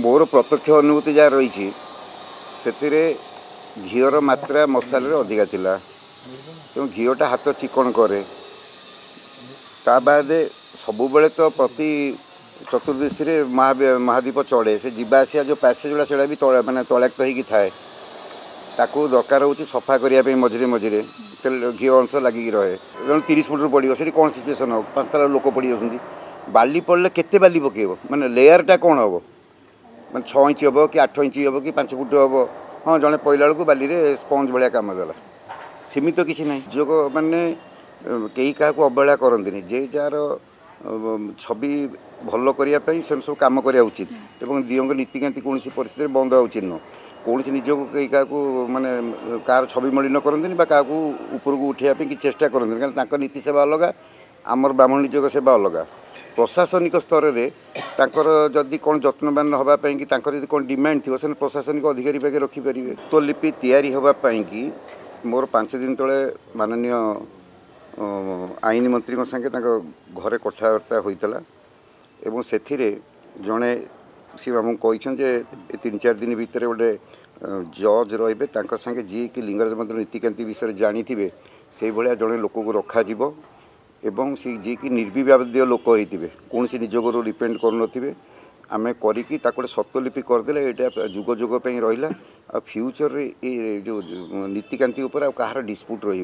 मोर प्रत्यक्ष अनुभूति जहाँ रही से घीर मात्रा मसाले अधिका थिला तेणु घीटा हाथ चिकन करे ता बाद सबु बेले तो प्रति चतुर्दशी रे महादीप चढ़े से जीवा आसिया जो पैसेज गुड़ा से भी मानने तैलाक्त हो थाए ताकू दरकार हो सफा करने मझे मझे तेल घी अंश लगिक रहे जब 30 फुट पड़ो से कौन सिचुएसन हो 5 ताला लोक पड़ जाती बाली पड़े केते बाली पकेब माने लेयरटा कौन हम मैं 6 इंच हम कि 8 इंच हम कि 5 फुट हम हाँ जड़े पड़ा बेलू बाली स्पंज भाया कम देला सीमित तो किसी ना जोग मैंने कई क्या अवहेला करती जे जार छवि भल करने से सब कम करा उचित और दियों नीतिकांति कौन परिस्थिति बंद उचित नुह कौन निजक कई क्या माने कार छवि मलिन करती क्या ऊपर को उठाइवाई कि चेष्टा करती कारण नीति सेवा अलग आमर ब्राह्मण निजोग सेवा अलग प्रशासनिक स्तर में तांकर जदि कौन जत्नवान होगापी कि कौन डिमांड थी से प्रशासनिक अधिकारी पाखे रखिपारे तो लिपि तैयारी होगापी कि मोर 5 दिन तले माननीय आईन मंत्री संगे घरे कथबार्ता होता एवं से जड़े सी आमको कही 3-4 दिन भितर गोटे जज रे संगे जी कि लिंगराज मंदिर नीतिकांति विषय जानी थे से भाया जड़े लोक को रखा एवं सी जी कि निर्विवाद लोक होते कौन सी निज को डिपेंड कर आम करी सत्वलिपि करदे यहाँ जुग जुग रहा आ फ्यूचर रे जो नीतिकांति कହାର डिस्प्यूट रही।